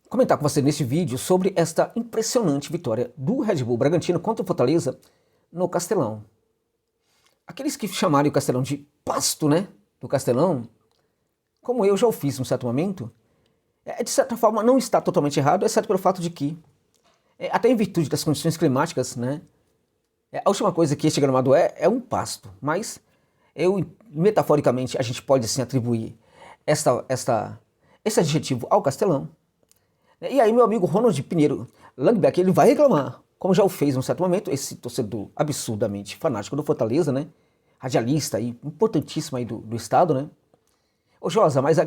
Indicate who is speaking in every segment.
Speaker 1: comentar com você neste vídeo sobre esta impressionante vitória do Red Bull Bragantino contra o Fortaleza no Castelão. Aqueles que chamaram o Castelão de pasto, né, do Castelão, como eu já o fiz em um certo momento, de certa forma não está totalmente errado, exceto pelo fato de que, até em virtude das condições climáticas, né, a última coisa que este gramado é um pasto, mas metaforicamente a gente pode sim atribuir esse adjetivo ao Castelão. E aí meu amigo Ronald Pinheiro Langbeck, ele vai reclamar, como já o fez em um certo momento, esse torcedor absurdamente fanático do Fortaleza, né? Radialista aí, importantíssimo aí do estado, né? Ô Josa, mas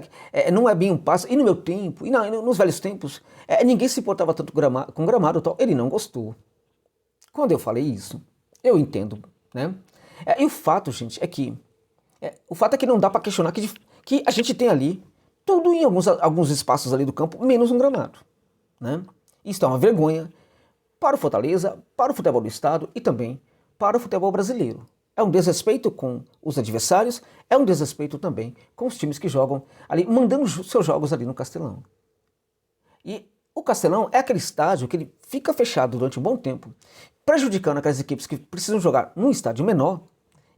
Speaker 1: não é bem um passo, e no meu tempo, nos velhos tempos, ninguém se importava tanto com gramado e tal, ele não gostou. Quando eu falei isso, eu entendo, né? E o fato, gente, o fato é que não dá para questionar que a gente tem ali tudo em alguns espaços ali do campo, menos um gramado, né? Isso é uma vergonha para o Fortaleza, para o futebol do estado e também para o futebol brasileiro. É um desrespeito com os adversários, é um desrespeito também com os times que jogam ali, mandando seus jogos ali no Castelão. E o Castelão é aquele estádio que ele fica fechado durante um bom tempo, prejudicando aquelas equipes que precisam jogar num estádio menor,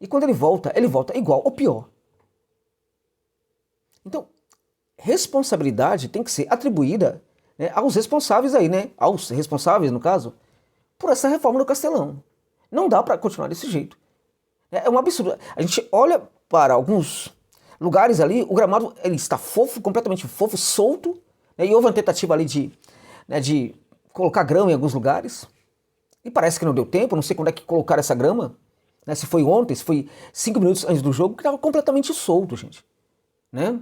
Speaker 1: e quando ele volta igual ou pior. Então, responsabilidade tem que ser atribuída, né, aos responsáveis aí, né? Aos responsáveis, no caso, por essa reforma do Castelão. Não dá para continuar desse jeito. É um absurdo. A gente olha para alguns lugares ali, o gramado ele está fofo, completamente fofo, solto, né, e houve uma tentativa ali de colocar grama em alguns lugares, e parece que não deu tempo, não sei quando é que colocaram essa grama, né, se foi ontem, se foi 5 minutos antes do jogo, que estava completamente solto, gente. Né?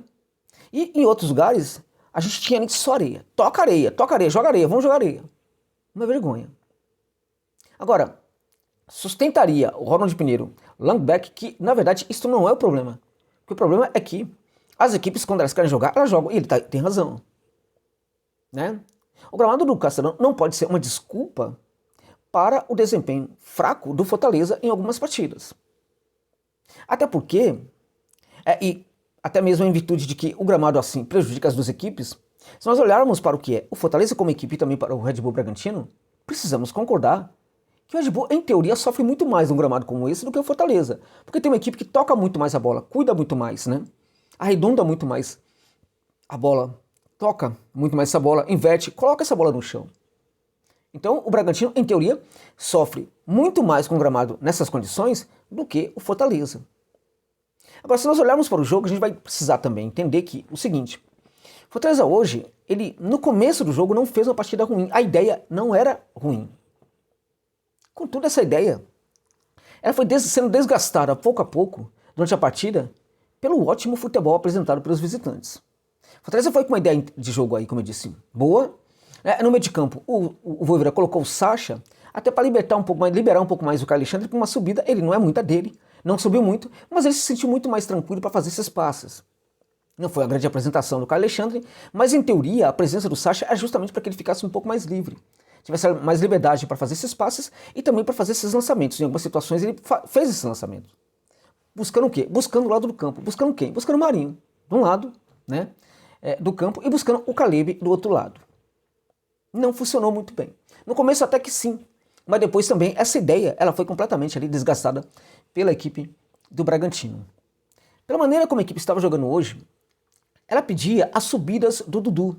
Speaker 1: E em outros lugares, a gente tinha só areia. Toca areia, joga areia, vamos jogar areia. Uma vergonha. Agora, sustentaria o Ronald Pinheiro Langbeck que, na verdade, isso não é o problema. Porque o problema é que as equipes, quando elas querem jogar, elas jogam. E ele tem razão. Né? O gramado do Castelão não pode ser uma desculpa para o desempenho fraco do Fortaleza em algumas partidas. Até porque, e até mesmo em virtude de que o gramado assim prejudica as duas equipes, se nós olharmos para o que é o Fortaleza como equipe e também para o Red Bull Bragantino, precisamos concordar que o Red Bull, em teoria, sofre muito mais num gramado como esse do que o Fortaleza, porque tem uma equipe que toca muito mais a bola, cuida muito mais, né? Arredonda muito mais a bola, toca muito mais essa bola, inverte, coloca essa bola no chão. Então, o Bragantino, em teoria, sofre muito mais com o gramado nessas condições do que o Fortaleza. Agora, se nós olharmos para o jogo, a gente vai precisar também entender que o seguinte: Fortaleza hoje, ele no começo do jogo não fez uma partida ruim. A ideia não era ruim. Contudo, essa ideia ela foi sendo desgastada pouco a pouco durante a partida pelo ótimo futebol apresentado pelos visitantes. Fortaleza foi com uma ideia de jogo aí, como eu disse, boa. No meio de campo, o Vojvoda colocou o Sacha até para liberar um pouco mais o Caio Alexandre para uma subida. Ele não é muita dele, não subiu muito, mas ele se sentiu muito mais tranquilo para fazer esses passes. Não foi a grande apresentação do Caio Alexandre, mas em teoria a presença do Sacha é justamente para que ele ficasse um pouco mais livre, tivesse mais liberdade para fazer esses passes e também para fazer esses lançamentos. Em algumas situações ele fez esses lançamentos. Buscando o quê? Buscando o lado do campo. Buscando quem? Buscando o Marinho, de um lado, né, do campo, e buscando o Caleb do outro lado. Não funcionou muito bem. No começo até que sim, mas depois também essa ideia ela foi completamente ali desgastada pela equipe do Bragantino. Pela maneira como a equipe estava jogando hoje, ela pedia as subidas do Dudu.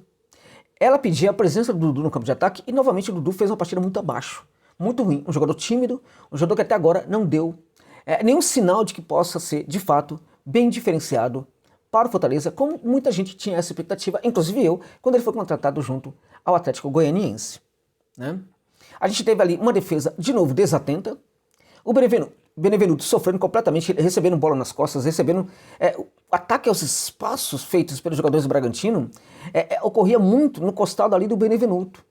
Speaker 1: Ela pedia a presença do Dudu no campo de ataque e novamente o Dudu fez uma partida muito abaixo, muito ruim. Um jogador tímido, um jogador que até agora não deu nenhum sinal de que possa ser, de fato, bem diferenciado para o Fortaleza, como muita gente tinha essa expectativa, inclusive eu, quando ele foi contratado junto ao Atlético Goianiense. Né? A gente teve ali uma defesa, de novo, desatenta. O Benevenuto sofrendo completamente, recebendo bola nas costas, recebendo ataque aos espaços feitos pelos jogadores do Bragantino, ocorria muito no costado ali do Benevenuto.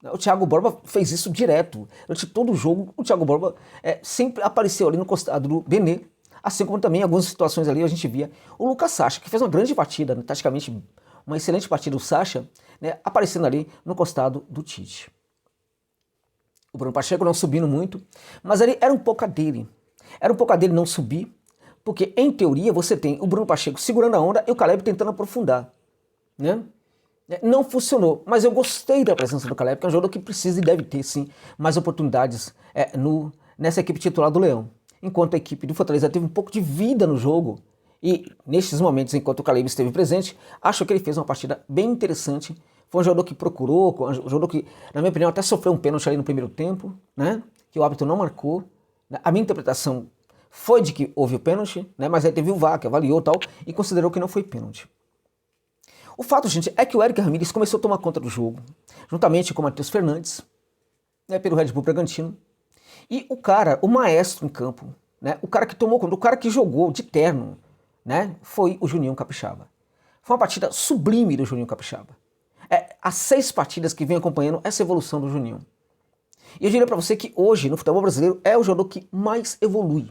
Speaker 1: O Thiago Borba fez isso direto. Durante todo o jogo, o Thiago Borba sempre apareceu ali no costado do Benê, assim como também em algumas situações ali a gente via o Lucas Sacha, que fez uma grande partida, né, taticamente uma excelente partida, o Sacha, né, aparecendo ali no costado do Tite. O Bruno Pacheco não subindo muito, mas ali era um pouco a dele. Era um pouco a dele não subir, porque em teoria você tem o Bruno Pacheco segurando a onda e o Caleb tentando aprofundar. Né? Não funcionou, mas eu gostei da presença do Caleb, que é um jogador que precisa e deve ter, sim, mais oportunidades nessa equipe titular do Leão. Enquanto a equipe do Fortaleza teve um pouco de vida no jogo, e nestes momentos, enquanto o Caleb esteve presente, acho que ele fez uma partida bem interessante. Foi um jogador que procurou, um jogador que, na minha opinião, até sofreu um pênalti ali no primeiro tempo, né? Que o árbitro não marcou. A minha interpretação foi de que houve o pênalti, né? Mas aí teve o VAR que avaliou tal e considerou que não foi pênalti. O fato, gente, é que o Éric Ramírez começou a tomar conta do jogo, juntamente com o Matheus Fernandes, né, pelo Red Bull Bragantino. E o cara, o maestro em campo, né, o cara que tomou conta, o cara que jogou de terno, né, foi o Juninho Capixaba. Foi uma partida sublime do Juninho Capixaba. Há 6 partidas que vem acompanhando essa evolução do Juninho. E eu diria para você que hoje, no futebol brasileiro, é o jogador que mais evolui.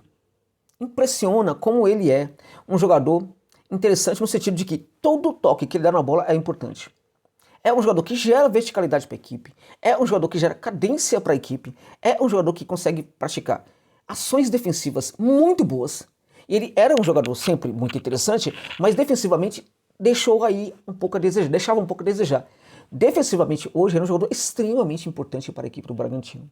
Speaker 1: Impressiona como ele é um jogador interessante no sentido de que todo toque que ele dá na bola é importante. É um jogador que gera verticalidade para a equipe, é um jogador que gera cadência para a equipe, é um jogador que consegue praticar ações defensivas muito boas. E ele era um jogador sempre muito interessante, mas defensivamente deixou aí um pouco a desejar, deixava um pouco a desejar. Defensivamente, hoje, ele é um jogador extremamente importante para a equipe do Bragantino.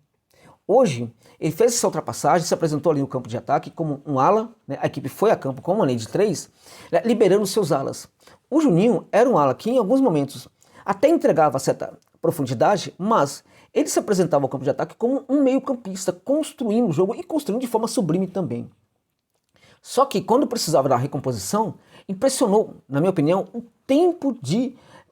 Speaker 1: Hoje, ele fez essa ultrapassagem, se apresentou ali no campo de ataque como um ala, né? A equipe foi a campo com uma linha de 3, né? Liberando seus alas. O Juninho era um ala que em alguns momentos até entregava certa profundidade, mas ele se apresentava ao campo de ataque como um meio-campista, construindo o jogo e construindo de forma sublime também. Só que quando precisava da recomposição, impressionou, na minha opinião, o tempo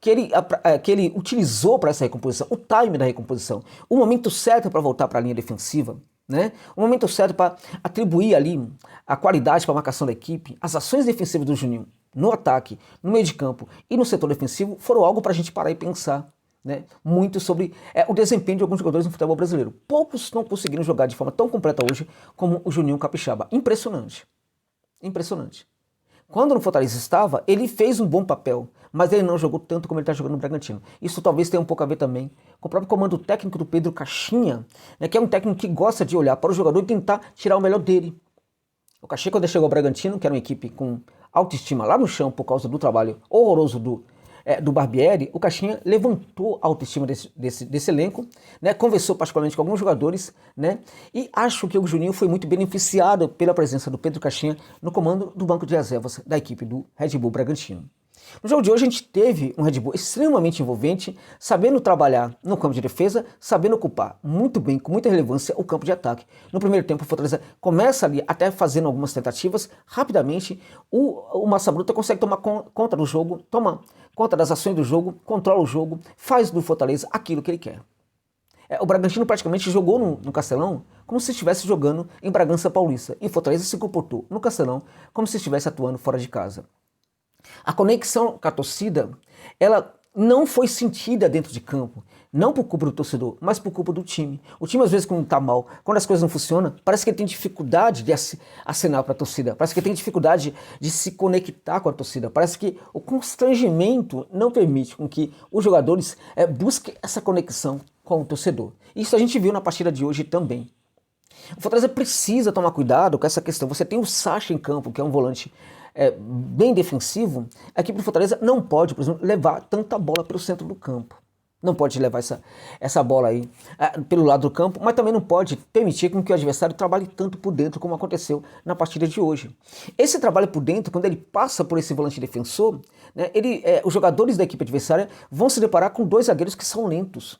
Speaker 1: que ele utilizou para essa recomposição, o time da recomposição, o momento certo para voltar para a linha defensiva, né? O momento certo para atribuir ali a qualidade para a marcação da equipe. As ações defensivas do Juninho no ataque, no meio de campo e no setor defensivo foram algo para a gente parar e pensar, né? Muito sobre o desempenho de alguns jogadores no futebol brasileiro. Poucos não conseguiram jogar de forma tão completa hoje como o Juninho Capixaba. Impressionante. Impressionante. Quando no Fortaleza estava, ele fez um bom papel, mas ele não jogou tanto como ele está jogando no Bragantino. Isso talvez tenha um pouco a ver também com o próprio comando técnico do Pedro Caixinha, né, que é um técnico que gosta de olhar para o jogador e tentar tirar o melhor dele. O Caixinha, quando ele chegou ao Bragantino, que era uma equipe com autoestima lá no chão por causa do trabalho horroroso do Barbieri, o Caixinha levantou a autoestima desse elenco, né, conversou particularmente com alguns jogadores, né, e acho que o Juninho foi muito beneficiado pela presença do Pedro Caixinha no comando do banco de reservas da equipe do Red Bull Bragantino. No jogo de hoje a gente teve um Red Bull extremamente envolvente, sabendo trabalhar no campo de defesa, sabendo ocupar muito bem, com muita relevância, o campo de ataque. No primeiro tempo o Fortaleza começa ali até fazendo algumas tentativas, rapidamente o Massa Bruta consegue tomar conta do jogo, toma conta das ações do jogo, controla o jogo, faz do Fortaleza aquilo que ele quer. O Bragantino praticamente jogou no Castelão como se estivesse jogando em Bragança Paulista, e o Fortaleza se comportou no Castelão como se estivesse atuando fora de casa. A conexão com a torcida, ela não foi sentida dentro de campo, não por culpa do torcedor, mas por culpa do time. O time, às vezes, quando está mal, quando as coisas não funcionam, parece que ele tem dificuldade de acenar para a torcida, parece que ele tem dificuldade de se conectar com a torcida, parece que o constrangimento não permite com que os jogadores busquem essa conexão com o torcedor. Isso a gente viu na partida de hoje também. O Fortaleza precisa tomar cuidado com essa questão. Você tem o Sacha em campo, que é um volante bem defensivo. A equipe do Fortaleza não pode, por exemplo, levar tanta bola para o centro do campo. Não pode levar essa bola aí pelo lado do campo, mas também não pode permitir com que o adversário trabalhe tanto por dentro como aconteceu na partida de hoje. Esse trabalho por dentro, quando ele passa por esse volante defensor, né, os jogadores da equipe adversária vão se deparar com 2 zagueiros que são lentos.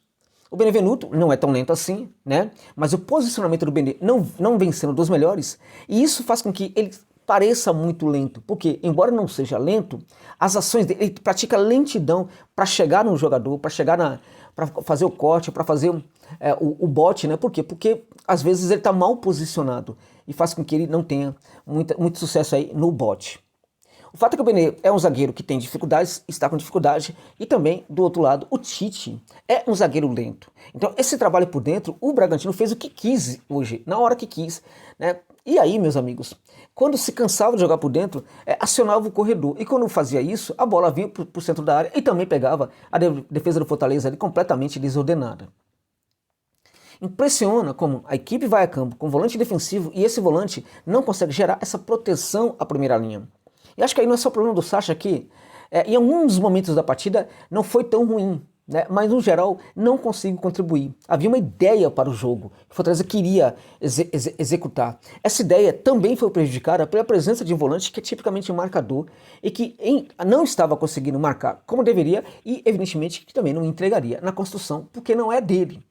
Speaker 1: O Benevenuto não é tão lento assim, né? Mas o posicionamento do Bené não vem sendo dos melhores, e isso faz com que ele pareça muito lento, porque, embora não seja lento, as ações dele, ele pratica lentidão para chegar no jogador, para fazer o corte, para fazer o bote, né? Por quê? Porque às vezes ele está mal posicionado e faz com que ele não tenha muito sucesso aí no bote. O fato é que o Bené é um zagueiro que tem dificuldades, está com dificuldade, e também, do outro lado, o Tite é um zagueiro lento. Então, esse trabalho por dentro, o Bragantino fez o que quis hoje, na hora que quis, né? E aí, meus amigos, quando se cansava de jogar por dentro, acionava o corredor. E quando fazia isso, a bola vinha para o centro da área e também pegava a defesa do Fortaleza ali completamente desordenada. Impressiona como a equipe vai a campo com volante defensivo e esse volante não consegue gerar essa proteção à primeira linha. E acho que aí não é só o problema do Sacha aqui. Em alguns momentos da partida não foi tão ruim, né? Mas no geral não conseguiu contribuir. Havia uma ideia para o jogo que o Fortaleza queria executar. Essa ideia também foi prejudicada pela presença de um volante que é tipicamente um marcador e que não estava conseguindo marcar como deveria e evidentemente que também não entregaria na construção porque não é dele.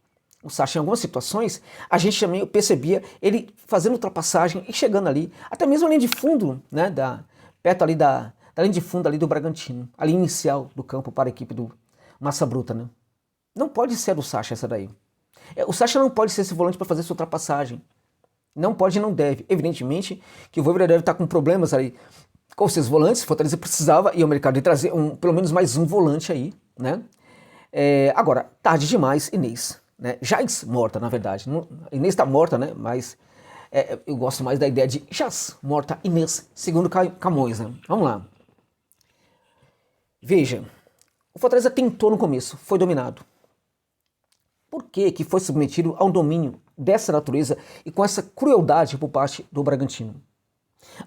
Speaker 1: O Sacha, em algumas situações, a gente também percebia ele fazendo ultrapassagem e chegando ali, até mesmo a linha de fundo, né, perto ali da linha de fundo ali do Bragantino, a linha inicial do campo para a equipe do Massa Bruta, né? Não pode ser do Sacha essa daí. O Sacha não pode ser esse volante para fazer essa ultrapassagem. Não pode e não deve. Evidentemente que o Voivoda deve estar com problemas aí com os seus volantes. Fortaleza precisava ir ao mercado de trazer pelo menos mais um volante aí, né? Agora, tarde demais, Inês. Né? Jaz morta, na verdade. Inês está morta, né? Mas eu gosto mais da ideia de Jaz morta, Inês, segundo Camões. Né? Vamos lá. Veja, o Fortaleza tentou no começo, foi dominado. Por que foi submetido a um domínio dessa natureza e com essa crueldade por parte do Bragantino?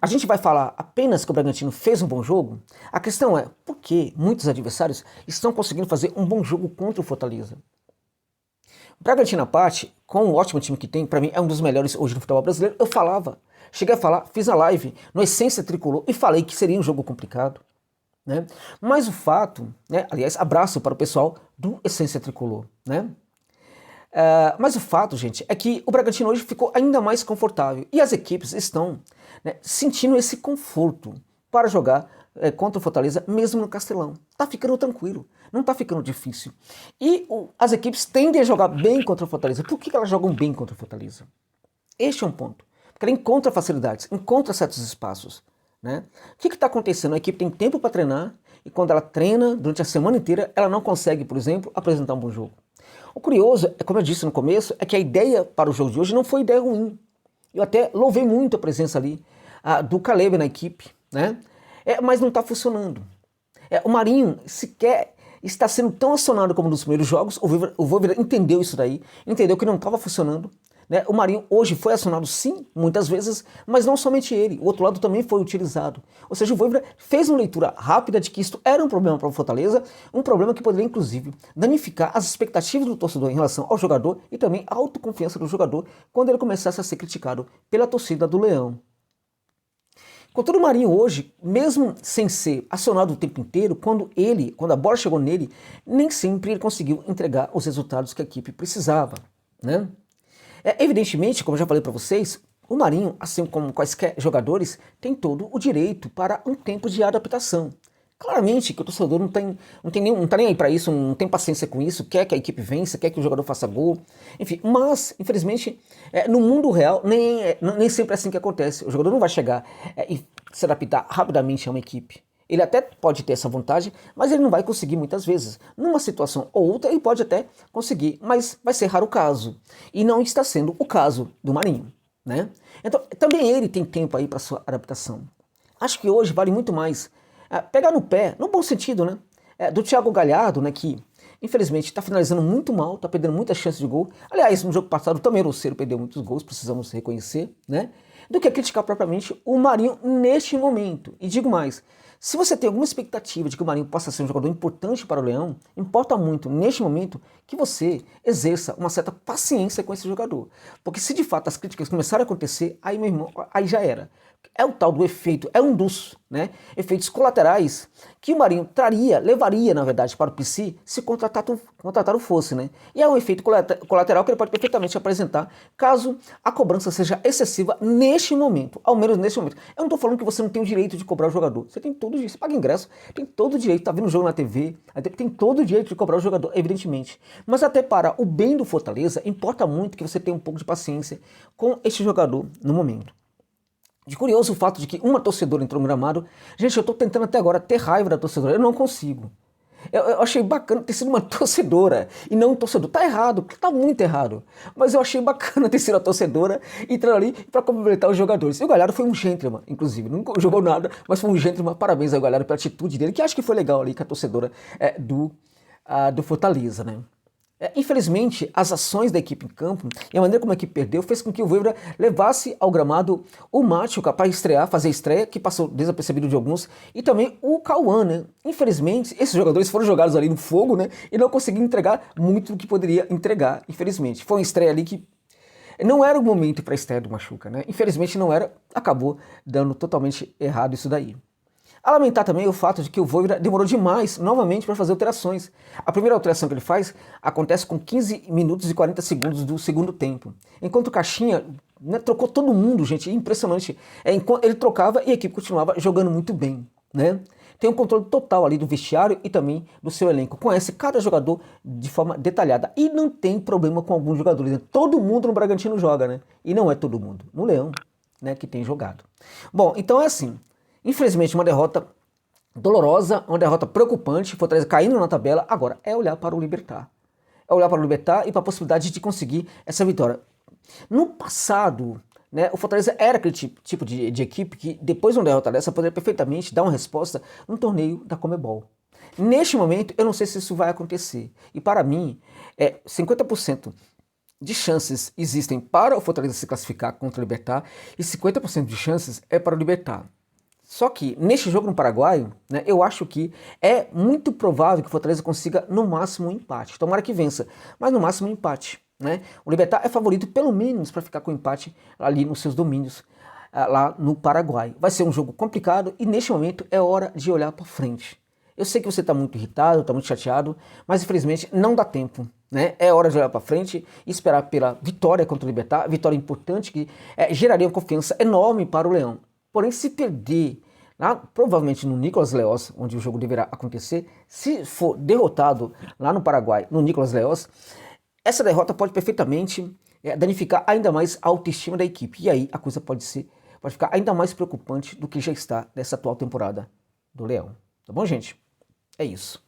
Speaker 1: A gente vai falar apenas que o Bragantino fez um bom jogo? A questão é, por que muitos adversários estão conseguindo fazer um bom jogo contra o Fortaleza? O Bragantino à parte, com o ótimo time que tem, para mim é um dos melhores hoje no futebol brasileiro, eu falava, cheguei a falar, fiz a live no Essência Tricolor e falei que seria um jogo complicado. Né? Mas o fato, né, aliás, abraço para o pessoal do Essência Tricolor, né? Mas o fato, gente, é que o Bragantino hoje ficou ainda mais confortável e as equipes estão, né, sentindo esse conforto para jogar contra o Fortaleza, mesmo no Castelão. Tá ficando tranquilo, não tá ficando difícil. E as equipes tendem a jogar bem contra o Fortaleza. Por que elas jogam bem contra o Fortaleza? Este é um ponto. Porque ela encontra facilidades, encontra certos espaços. Né? O que está acontecendo? A equipe tem tempo para treinar e quando ela treina durante a semana inteira, ela não consegue, por exemplo, apresentar um bom jogo. O curioso, como eu disse no começo, é que a ideia para o jogo de hoje não foi ideia ruim. Eu até louvei muito a presença ali do Caleb na equipe, né? Mas não está funcionando. O Marinho sequer está sendo tão acionado como nos primeiros jogos. O Voivoda entendeu isso daí, entendeu que não estava funcionando. Né? O Marinho hoje foi acionado sim, muitas vezes, mas não somente ele, o outro lado também foi utilizado. Ou seja, o Voivoda fez uma leitura rápida de que isto era um problema para o Fortaleza, um problema que poderia inclusive danificar as expectativas do torcedor em relação ao jogador e também a autoconfiança do jogador quando ele começasse a ser criticado pela torcida do Leão. Contudo, o Marinho hoje, mesmo sem ser acionado o tempo inteiro, quando a bola chegou nele, nem sempre ele conseguiu entregar os resultados que a equipe precisava, né? Evidentemente, como eu já falei para vocês, o Marinho, assim como quaisquer jogadores, tem todo o direito para um tempo de adaptação. Claramente que o torcedor não tá nem aí para isso, não tem paciência com isso, quer que a equipe vença, quer que o jogador faça gol, enfim. Mas, infelizmente, no mundo real, nem sempre é assim que acontece. O jogador não vai chegar e se adaptar rapidamente a uma equipe. Ele até pode ter essa vontade, mas ele não vai conseguir muitas vezes. Numa situação ou outra, ele pode até conseguir, mas vai ser raro o caso. E não está sendo o caso do Marinho, né? Então, também ele tem tempo aí para sua adaptação. Acho que hoje vale muito mais pegar no pé, no bom sentido, né? Do Thiago Galhardo, né? Que, infelizmente, está finalizando muito mal, está perdendo muitas chances de gol. Aliás, no jogo passado também o Roceiro perdeu muitos gols, precisamos reconhecer, né? Do que criticar propriamente o Marinho neste momento. E digo mais, se você tem alguma expectativa de que o Marinho possa ser um jogador importante para o Leão, importa muito, neste momento, que você exerça uma certa paciência com esse jogador. Porque se de fato as críticas começarem a acontecer, aí, meu irmão, aí já era. É o tal do efeito, é um dos efeitos colaterais que o Marinho levaria, na verdade, para o PC se contratado fosse, né? E é um efeito colateral que ele pode perfeitamente apresentar caso a cobrança seja excessiva neste momento, ao menos neste momento. Eu não estou falando que você não tem o direito de cobrar o jogador, você tem todo o direito, você paga ingresso, tem todo o direito, tá vendo o jogo na TV, tem todo o direito de cobrar o jogador, evidentemente. Mas até para o bem do Fortaleza, importa muito que você tenha um pouco de paciência com este jogador no momento. De curioso o fato de que uma torcedora entrou no gramado. Gente, eu tô tentando até agora ter raiva da torcedora, eu não consigo. Eu achei bacana ter sido uma torcedora e não um torcedor. Tá errado, tá muito errado. Mas eu achei bacana ter sido a torcedora e entrar ali para complementar os jogadores. E o Galhardo foi um gentleman, inclusive. Não jogou nada, mas foi um gentleman. Parabéns ao Galhardo pela atitude dele, que acho que foi legal ali com a torcedora do Fortaleza, né? Infelizmente, as ações da equipe em campo e a maneira como a equipe perdeu fez com que o Voivoda levasse ao gramado o Machuca para estrear, fazer estreia, que passou desapercebido de alguns, e também o Cauã, né? Infelizmente, esses jogadores foram jogados ali no fogo, né? E não conseguiram entregar muito do que poderia entregar, infelizmente. Foi uma estreia ali que não era o momento para a estreia do Machuca, né? Infelizmente não era, acabou dando totalmente errado isso daí. A lamentar também o fato de que o Voivoda demorou demais novamente para fazer alterações. A primeira alteração que ele faz acontece com 15 minutos e 40 segundos do segundo tempo. Enquanto o Caixinha, né, trocou todo mundo, gente, impressionante. Ele trocava e a equipe continuava jogando muito bem, né? Tem um controle total ali do vestiário e também do seu elenco. Conhece cada jogador de forma detalhada. E não tem problema com alguns jogadores, né? Todo mundo no Bragantino joga, né? E não é todo mundo. No Leão, né, que tem jogado. Bom, então é assim. Infelizmente, uma derrota dolorosa, uma derrota preocupante, Fortaleza caindo na tabela. Agora, é olhar para o Libertad. É olhar para o Libertad e para a possibilidade de conseguir essa vitória. No passado, né, o Fortaleza era aquele tipo de equipe que, depois de uma derrota dessa, poderia perfeitamente dar uma resposta no torneio da Conmebol. Neste momento, eu não sei se isso vai acontecer. E para mim, 50% de chances existem para o Fortaleza se classificar contra o Libertad e 50% de chances é para o Libertad. Só que neste jogo no Paraguai, né, eu acho que é muito provável que o Fortaleza consiga no máximo um empate. Tomara que vença, mas no máximo um empate. Né? O Libertad é favorito pelo menos para ficar com o empate ali nos seus domínios, lá no Paraguai. Vai ser um jogo complicado e neste momento é hora de olhar para frente. Eu sei que você está muito irritado, está muito chateado, mas infelizmente não dá tempo. Né? É hora de olhar para frente e esperar pela vitória contra o Libertad, vitória importante que geraria uma confiança enorme para o Leão. Porém, se perder, lá, provavelmente no Nicolas Leoz, onde o jogo deverá acontecer, se for derrotado lá no Paraguai, no Nicolas Leoz, essa derrota pode perfeitamente danificar ainda mais a autoestima da equipe. E aí a coisa pode ficar ainda mais preocupante do que já está nessa atual temporada do Leão. Tá bom, gente? É isso.